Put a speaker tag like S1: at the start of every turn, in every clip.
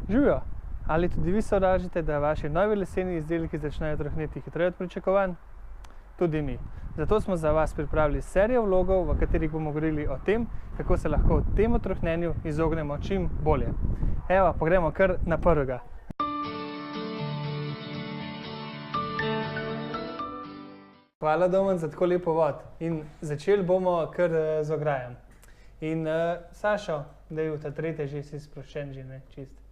S1: Živijo! Ali tudi vi se odvažite, da vaši novi leseni izdelki začnejo trohneti hitreje od pričakovanj? Tudi mi. Zato smo za vas pripravili serijo vlogov, v katerih bomo govorili o tem, kako se lahko temu trohnenju izognemo čim bolje. Evo, pogremo kar na prvega. Hvala, Domen, za tako lep uvod. In začeli bomo kar z ograjem. In Sašo, da je v ta tretje že si sproščen, že ne, čist.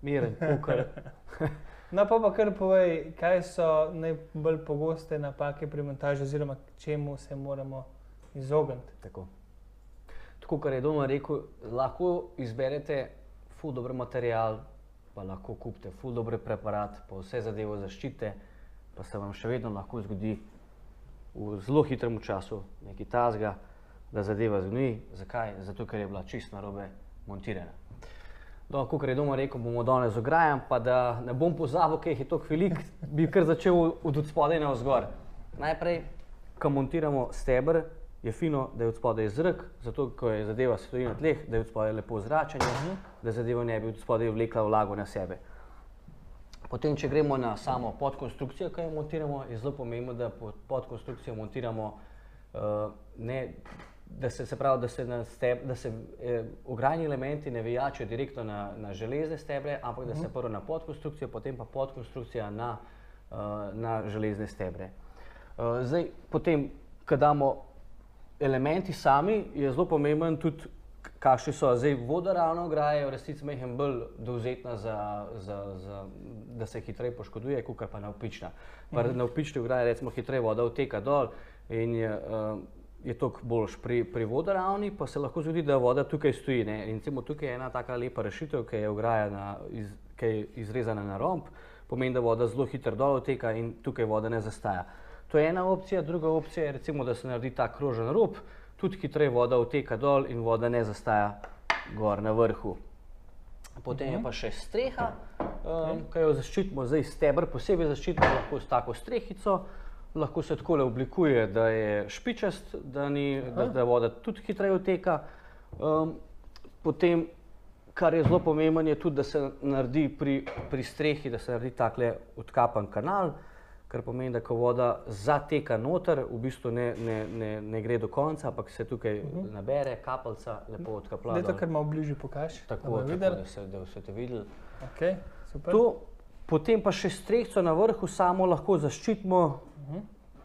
S2: Miren, kukar.
S1: No, pa kar povej, kaj so najbolj pogoste napake pri montaži oziroma čemu se moramo izogniti.
S2: Tako, kar je Domen rekel, lahko izberete ful dober material, pa lahko kupite ful dober preparat, pa vse zadevo zaščite, pa se vam še vedno lahko zgodi v zelo hitrem času nekaj takega, da zadeva zgnoji. Zakaj? Zato, ker je bila čisto narobe montirana. No, kakor je Domen rekel, bomo danes z ograjem, pa da ne bom pozabil, ker jih je toliko veliko, bi kar začel od spodaj navzgor. Najprej, ko montiramo steber, je fino, da je od spodaj zrak, zato, ko je zadeva stoji na tleh, da je od spodaj lepo zračenje, da zadeva ne bi od spodaj vlekla vlago na sebe. Potem, če gremo na samo podkonstrukcijo, ki jo montiramo, je zelo pomembno, da podkonstrukcijo montiramo da se ograjni elementi ne vijačijo direktno na železne stebre, ampak da se prvo na podkonstrukcijo, potem pa podkonstrukcija na železne stebre. Zdaj, potem, ko damo elementi sami, je zelo pomemben tudi, kakšni so. Zdaj, vodoravna ograja je v resnici majhen bolj dovzetna, da se hitreje poškoduje, kakor pa navpična. Na vpični ograji recimo hitreje voda odteka dol in je toliko boljš. Pri vodoravni pa se lahko zgodi, da voda tukaj stoji. In recimo tukaj je ena taka lepa rešitev, ki je ograja izrezana na romb, pomeni, da voda zelo hitro dol odteka in tukaj voda ne zastaja. To je ena opcija. Druga opcija je recimo, da se naredi ta krožen rob, tudi hitreje voda odteka dol in voda ne zastaja gor na vrhu. Potem je pa še streha, ki jo zaščitimo. Zdaj steber posebej zaščitimo lahko s tako strehico. Lahko se takole oblikuje, da je špičast, da voda tudi hitreje odteka. Potem, kar je zelo pomembno, je tudi, da se naredi pri strehi, da se naredi takle odkapan kanal, kar pomeni, da ko voda zateka noter, v bistvu ne gre do konca, ampak se tukaj nabere, kapalca, lepo odkapla.
S1: Daj to, kar malo bližje pokaži.
S2: Tako, da boste videli.
S1: Ok, super.
S2: Potem pa še strehico na vrhu samo lahko zaščitimo,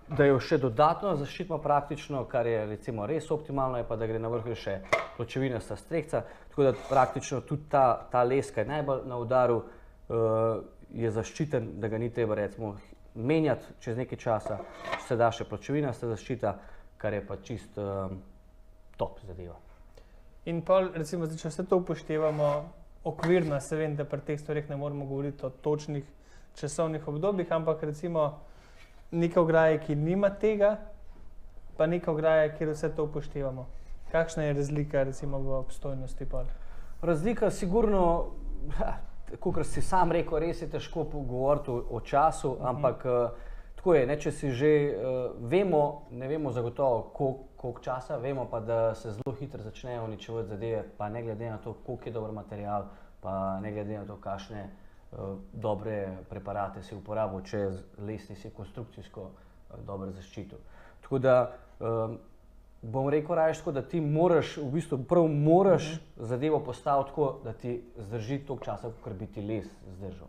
S2: da jo še dodatno zaščitimo praktično, kar je recimo res optimalno, je pa, da gre na vrhu še pločevinasta strehica, tako da praktično tudi ta les, ki je najbolj na udaru, je zaščiten, da ga ni treba recimo menjati čez nekaj časa, se da še pločevinasta zaščita, kar je pa čist top zadeva. In
S1: pol, recimo, če vse to upoštevamo okvirno, se vem, da pri teh stvareh ne moramo govoriti o točnih časovnih obdobjih, ampak recimo neka ograja, ki nima tega, pa neka ograja, kjer vse to upoštevamo. Kakšna je razlika recimo v obstojnosti pol?
S2: Razlika sigurno, kakor si sam rekel, res je težko govoriti o času, ampak tako je, če si že vemo, ne vemo zagotovo koliko časa, vemo pa, da se zelo hitro začnejo uničevati zadeve, pa ne glede na to, koliko je dober material, pa ne glede na to, kakšne dobre preparate si uporabil, če les nisi konstrukcijsko dobro zaščitil. Tako da bom rekel raje tako, da ti moraš, v bistvu prav moraš zadevo postaviti tako, da ti zdrži toliko časa, kakor bi ti les zdržal.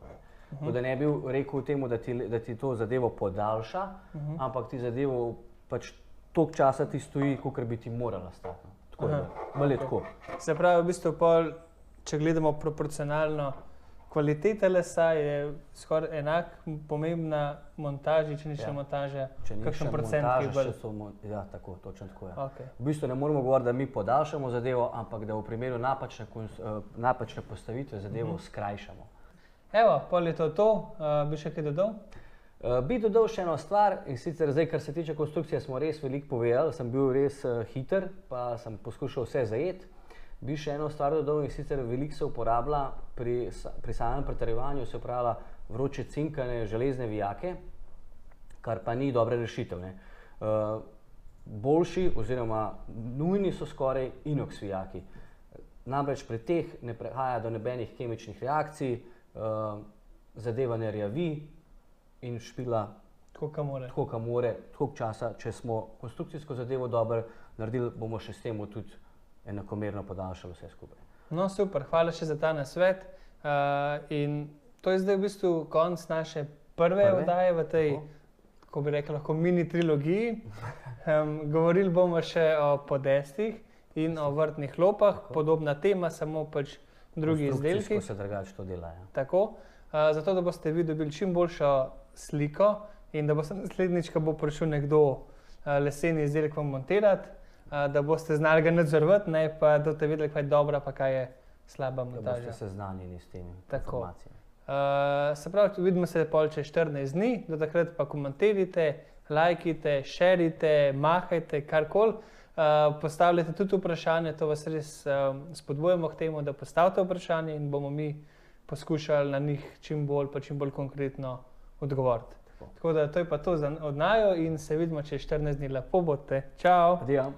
S2: Tako da ne bi rekel temu, da ti to zadevo podaljša, ampak ti zadevo pač toliko časa ti stoji, kakor bi ti morala stati. Tako je, bolj je tako.
S1: Se pravi, v bistvu pol, če gledamo proporcionalno, kvaliteta lesa je skoraj enak pomembna montaži, če ni še montaža, kakšen procent je bolj?
S2: Ja, tako, točno tako je. V bistvu ne moramo govoriti, da mi podaljšamo zadevo, ampak da v primeru napačne postavitve zadevo skrajšamo.
S1: Evo, pol je to. Bi še kaj dodal?
S2: Bi dodal še eno stvar, in sicer zdaj, kar se tiče konstrukcije, smo res veliko povedali, sem bil res hiter, pa sem poskušal vse zajeti. Bi še eno stvar dodal, in sicer veliko se uporablja pri samem pretrjevanju, se uporablja vroče cinkane železne vijake, kar pa ni dobra rešitev. Boljši oziroma nujni so skoraj inox vijaki. Namreč pri teh ne prihaja do nobenih kemičnih reakcij, zadeva ne rjavi in špila
S1: Tako,
S2: kot more, toliko časa, če smo konstrukcijsko zadevo dobro naredili, bomo še s tem tudi enakomerno podaljšali vse skupaj.
S1: No, super, hvala še za ta nasvet. In to je zdaj v bistvu konc naše prve oddaje v tej, kako bi rekel, lahko mini trilogiji. Govorili bomo še o podestih in o vrtnih lopah, podobna tema, samo pač drugi izdelki.
S2: Konstrukcijsko se drugače to dela. Ja.
S1: Tako, zato da boste vi dobili čim boljšo sliko in da boste naslednjič, ko bo prišel nekdo leseni izdelek vam montirati, da boste znali ga nadzorovati, ne pa da boste vedeli, kaj je dobra, pa kaj je slaba montaža.
S2: Da boste seznanjeni s temi informacijami.
S1: Se pravi, vidimo se pol čez 14 dni, do takrat pa komentirajte, lajkajte, šerite, mahajte, karkoli. Postavljate tudi vprašanje, to vas res spodbujamo k temu, da postavite vprašanje in bomo mi poskušali na njih čim bolj konkretno odgovoriti. Tako da to je pa to od naju in se vidimo čez 14 dni. Lepo bote. Čau!
S2: Adijo!